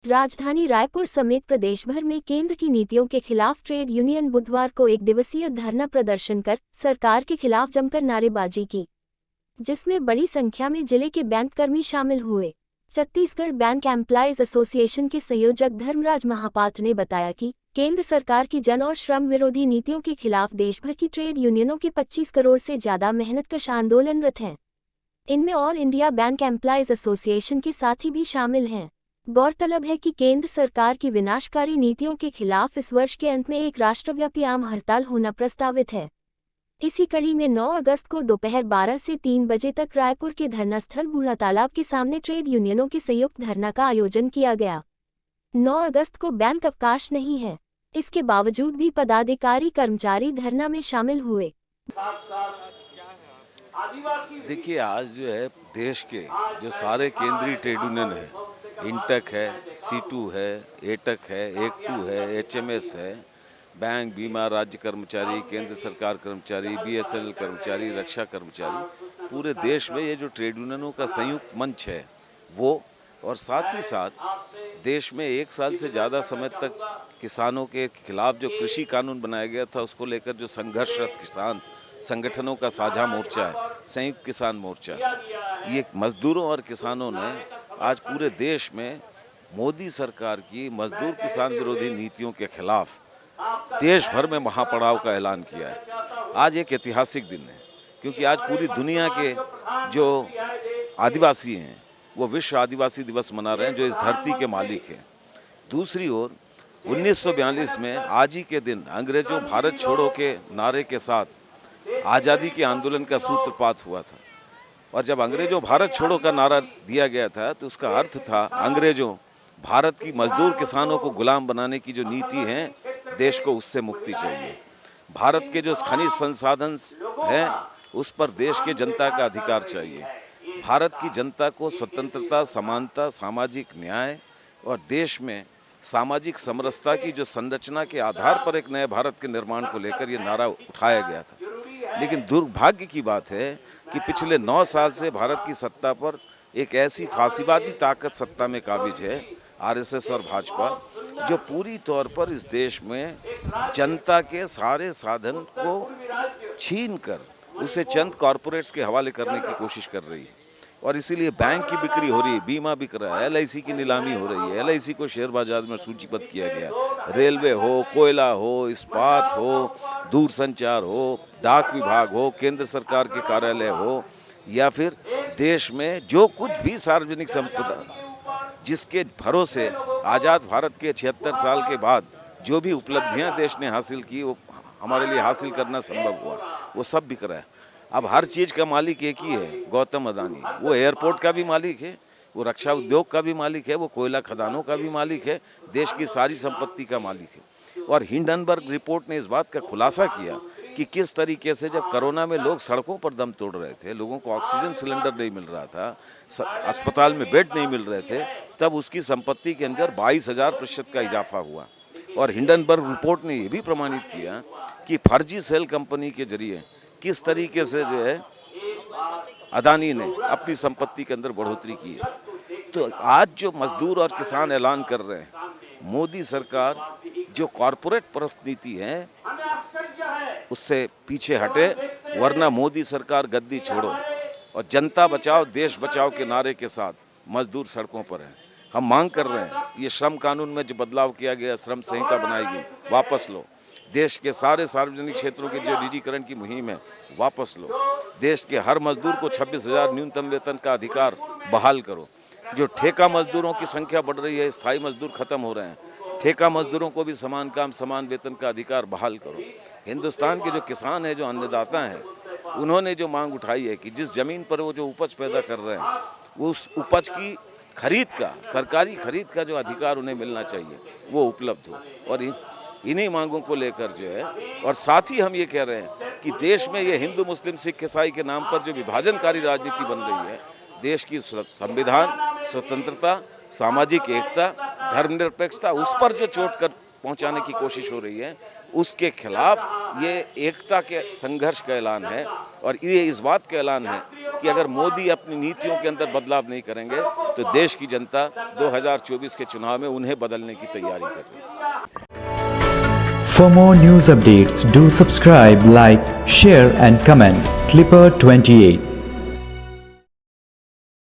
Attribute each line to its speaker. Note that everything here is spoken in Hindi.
Speaker 1: राजधानी रायपुर समेत प्रदेश भर में केंद्र की नीतियों के खिलाफ ट्रेड यूनियन बुधवार को एक दिवसीय धरना प्रदर्शन कर सरकार के खिलाफ जमकर नारेबाजी की, जिसमें बड़ी संख्या में जिले के बैंक कर्मी शामिल हुए। छत्तीसगढ़ बैंक एम्प्लॉयज एसोसिएशन के संयोजक धर्मराज महापात्र ने बताया कि केंद्र सरकार की जन और श्रम विरोधी नीतियों के खिलाफ देश भर की ट्रेड यूनियनों के 25 करोड़ से ज्यादा मेहनतकश आंदोलनरत हैं। इनमें all India bank employees association के साथी भी शामिल हैं। गौरतलब है कि केंद्र सरकार की विनाशकारी नीतियों के खिलाफ इस वर्ष के अंत में एक राष्ट्रव्यापी आम हड़ताल होना प्रस्तावित है। इसी कड़ी में 9 अगस्त को दोपहर 12 से 3 बजे तक रायपुर के धरना स्थल बूढ़ा तालाब के सामने ट्रेड यूनियनों के संयुक्त धरना का आयोजन किया गया। 9 अगस्त को बैंक अवकाश नहीं है, इसके बावजूद भी पदाधिकारी कर्मचारी धरना में शामिल हुए।
Speaker 2: देखिए, आज जो है देश के जो सारे केंद्रीय ट्रेड यूनियन है, इंटक है, C2 है, एटक है, एक2 है, HMS है, बैंक, बीमा, राज्य कर्मचारी, केंद्र सरकार कर्मचारी, BSNL कर्मचारी, रक्षा कर्मचारी, पूरे देश में ये जो ट्रेड यूनियनों का संयुक्त मंच है वो, और साथ ही साथ देश में 1 साल से ज़्यादा समय तक किसानों के खिलाफ जो कृषि कानून बनाया गया था उसको लेकर जो संघर्षरत किसान संगठनों का साझा मोर्चा है, संयुक्त किसान मोर्चा, ये मजदूरों और किसानों ने आज पूरे देश में मोदी सरकार की मजदूर किसान विरोधी नीतियों के खिलाफ देश भर में महापड़ाव का ऐलान किया है। आज एक ऐतिहासिक दिन है क्योंकि आज पूरी दुनिया के जो आदिवासी हैं वो विश्व आदिवासी दिवस मना रहे हैं, जो इस धरती के मालिक हैं। दूसरी ओर 1942 में आज ही के दिन अंग्रेजों भारत छोड़ो के नारे के साथ आज़ादी के आंदोलन का सूत्रपात हुआ था, और जब अंग्रेजों भारत छोड़ो का नारा दिया गया था तो उसका अर्थ था अंग्रेजों भारत की मजदूर किसानों को गुलाम बनाने की जो नीति है, देश को उससे मुक्ति चाहिए। भारत के जो खनिज संसाधन हैं उस पर देश के जनता का अधिकार चाहिए। भारत की जनता को स्वतंत्रता, समानता, सामाजिक न्याय और देश में सामाजिक समरसता की जो संरचना के आधार पर एक नए भारत के निर्माण को लेकर ये नारा उठाया गया था। लेकिन दुर्भाग्य की बात है कि पिछले 9 साल से भारत की सत्ता पर एक ऐसी फांसीवादी ताकत सत्ता में काबिज है, RSS और भाजपा, जो पूरी तौर पर इस देश में जनता के सारे साधन को छीन कर उसे चंद कॉरपोरेट्स के हवाले करने की कोशिश कर रही है। और इसीलिए बैंक की बिक्री हो रही है, बीमा बिक रहा है, LIC की नीलामी हो रही है, LIC को शेयर बाजार में सूचीबद्ध किया गया, रेलवे हो, कोयला हो, इस्पात हो, दूरसंचार हो, डाक विभाग हो, केंद्र सरकार के कार्यालय हो, या फिर देश में जो कुछ भी सार्वजनिक संपदा जिसके भरोसे आज़ाद भारत के 76 साल के बाद जो भी उपलब्धियां देश ने हासिल की वो हमारे लिए हासिल करना संभव हुआ, वो सब बिक रहा है। अब हर चीज़ का मालिक एक ही है, गौतम अदानी। वो एयरपोर्ट का भी मालिक है, वो रक्षा उद्योग का भी मालिक है, वो कोयला खदानों का भी मालिक है, देश की सारी संपत्ति का मालिक है। और हिंडनबर्ग रिपोर्ट ने इस बात का खुलासा किया कि किस तरीके से जब कोरोना में लोग सड़कों पर दम तोड़ रहे थे, लोगों को ऑक्सीजन सिलेंडर नहीं मिल रहा था, अस्पताल में बेड नहीं मिल रहे थे, तब उसकी संपत्ति के अंदर 22,000% का इजाफा हुआ। और हिंडनबर्ग रिपोर्ट ने यह भी प्रमाणित किया कि फर्जी सेल कंपनी के जरिए किस तरीके से जो है अदानी ने अपनी संपत्ति के अंदर बढ़ोतरी की है। तो आज जो मजदूर और किसान ऐलान कर रहे हैं, मोदी सरकार जो कॉरपोरेट परस्त नीति है उससे पीछे हटे, वरना मोदी सरकार गद्दी छोड़ो और जनता बचाओ देश बचाओ के नारे के साथ मजदूर सड़कों पर हैं। हम मांग कर रहे हैं ये श्रम कानून में जो बदलाव किया गया, श्रम संहिता बनाई गई, वापस लो। देश के सारे सार्वजनिक क्षेत्रों के जो निजीकरण की मुहिम है वापस लो। देश के हर मजदूर को 26,000 न्यूनतम वेतन का अधिकार बहाल करो। जो ठेका मजदूरों की संख्या बढ़ रही है, स्थायी मजदूर खत्म हो रहे हैं, ठेका मजदूरों को भी समान काम समान वेतन का अधिकार बहाल करो। हिंदुस्तान के जो किसान हैं, जो अन्नदाता हैं, उन्होंने जो मांग उठाई है कि जिस जमीन पर वो जो उपज पैदा कर रहे हैं उस उपज की खरीद का, सरकारी खरीद का जो अधिकार उन्हें मिलना चाहिए वो उपलब्ध हो। और इन्हीं मांगों को लेकर जो है, और साथ ही हम ये कह रहे हैं कि देश में ये हिंदू मुस्लिम सिख ईसाई के नाम पर जो विभाजनकारी राजनीति बन रही है, देश की संविधान, स्वतंत्रता, सामाजिक एकता, धर्मनिरपेक्षता, उस पर जो चोट कर पहुंचाने की कोशिश हो रही है, उसके खिलाफ ये एकता के संघर्ष का ऐलान है। और ये इस बात का ऐलान है कि अगर मोदी अपनी नीतियों के अंदर बदलाव नहीं करेंगे तो देश की जनता 2024 के चुनाव में उन्हें बदलने की तैयारी कर रही है।
Speaker 3: For more news updates, do subscribe, like, share and comment. Clipper 28.